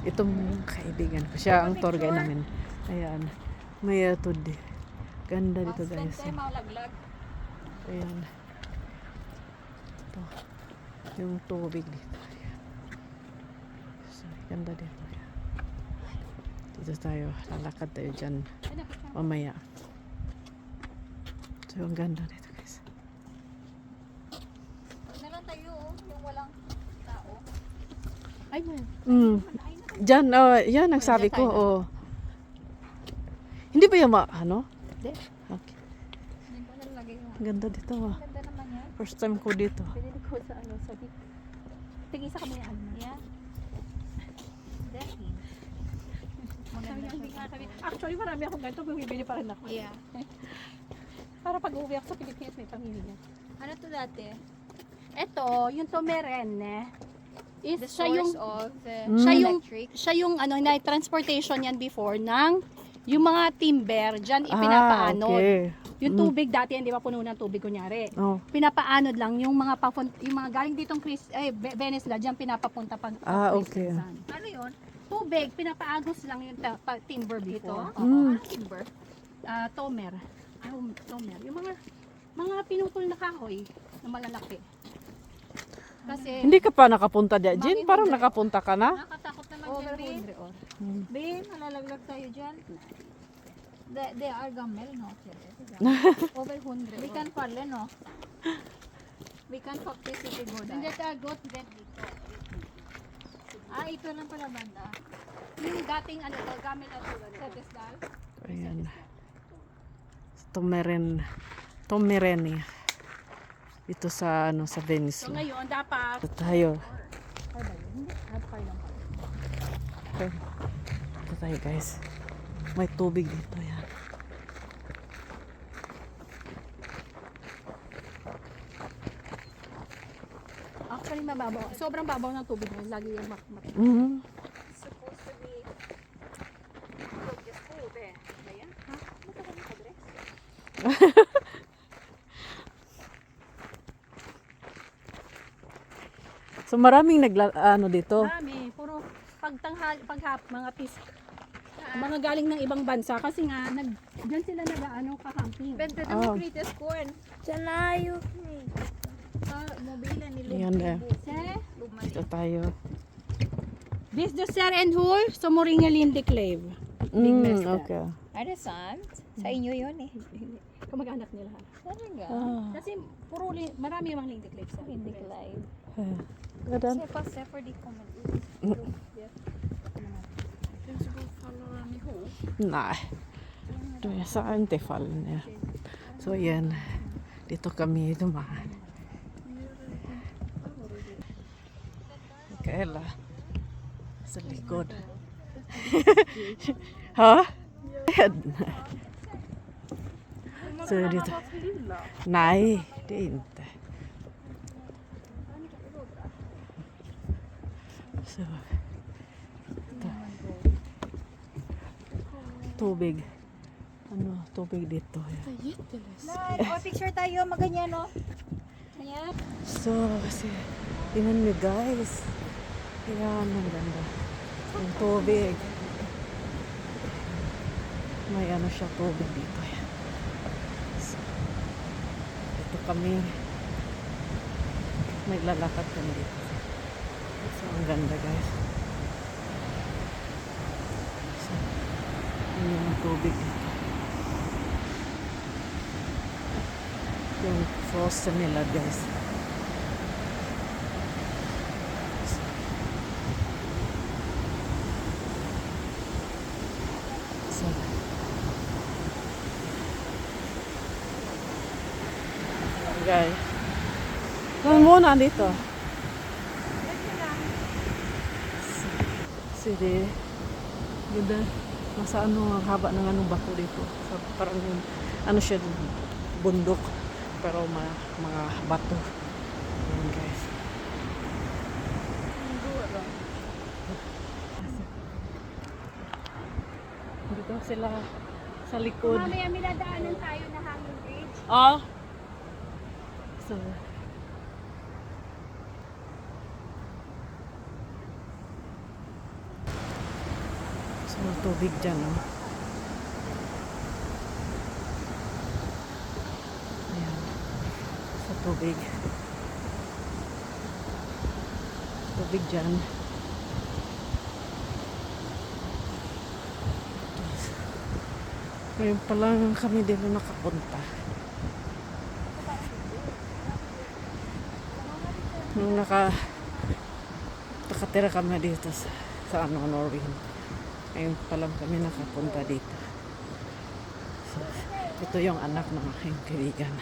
Itong kaibigan ko, siya ang tour guide namin. Ayan, may atod di. Ganda dito guys. Ayan. Ito, yung tubig dito. Ayan. So, ganda dito. Ayan. Dito tayo, lalakad tayo dyan mamaya. So, ang ganda dito guys. Na lang tayo, yung walang tao. Ay, man. Diyan, yan ang sabi ko. Oh. Hindi ba yung ano? Hindi. Okay. Hindi ko nalagay yung... Ang ganda dito. Ganda naman yan. First time ko dito. Pinili ko sa ano, sa dik. Tingin sa kami ano. Yeah. Dahil. Sabi niya, hindi nga sabi. Actually, marami akong ganito. Bumibili pa rin ako. Yeah. Para pag uwi ako sa Pilipinas, may pamilya. Ano to dati? Ito, yung Tomerene. Is The siya source yung of the siya yung electric. siya yung ano na transportation yan before ng yung mga timber diyan ipinapaanod. Okay. Yung tubig dati hindi ba puno ng tubig kunyari. Oh. Pinapaanod lang yung mga yung mga galing ditong Venice diyan pinapapunta pag Okay. Ano yun? Tubig pinapaagos lang yung timber Dito? before. Ano timber? Tomer. Tomer. Yung mga pinutol na kahoy na malalaki. Kasi Hindi ka pa nakapunta dyan, Jin? Parang nakapunta ka na? Nakatakot naman over dyan, 100 or. Bin, malalaglag tayo dyan. They are gamel, no? Over 100. We can parle, no? We can participate go Hindi there. ta got bed dito. Ito lang pala banda. Yung dating ano to, gamit na tulad sa Tesdal. Ayan. Tomerene. Dito sa ano sa Venice. So ngayon dapat Dito tayo. lang. Okay. Dito tayo guys. May tubig dito yan. Actually mababaw. Sobrang babaw ng tubig ngayon. Lagi yung Supposed to be just ube. Ayan. Ha? Matagal na kadre? So maraming ano dito. Marami. Puro paghap, mga mga galing ng ibang bansa kasi nga diyan sila nag-aano ka-camping. Bente na Oh. mo krites kuan. Chanayo. Mobile nila. Ayan na. Dito tayo. This the Sir and Hur, so Moringa Linde Clave. Okay. Are sant? Sa inyo yun eh. Kamag-anak nila. Talaga? Kasi marami yung mga Linde Clave sa Hindi live. Gadan. Se passe for de kommer ut. Nej. Du är så inte fallen. Så igen. Dito kami dumaan. Kaela. Sa likod. Ha? Så dito. Nej, det är inte. Så. Ito. Tubig. Ano, tubig dito. Picture tayo, maganyan no? Ayan. So, kasi, tingnan nyo guys. Ayan, ang ganda. Yung tubig. May ano siya, tubig dito. Ayan. So, dito kami. Naglalakad kami dito. So, ang ganda guys. So, yun yung tubig dito. Yung frozen nila guys. So, guys. Ano muna dito? Sige. Ganda. Nasa ano, ang haba ng anong bato dito. So, parang ano siya, bundok. Pero mga bato. Ayan guys. Dito sila sa likod. Mamaya minadaanan tayo na hanging bridge. Ah. So, So, tubig dyan, oh. Ayan. Sa tubig. Tubig dyan. Ngayon pa lang kami dito nakapunta. Nung nakatira kami dito sa Norway. Ngayon pa lang kami nakapunta dito. So, ito yung anak ng aking kaibigan.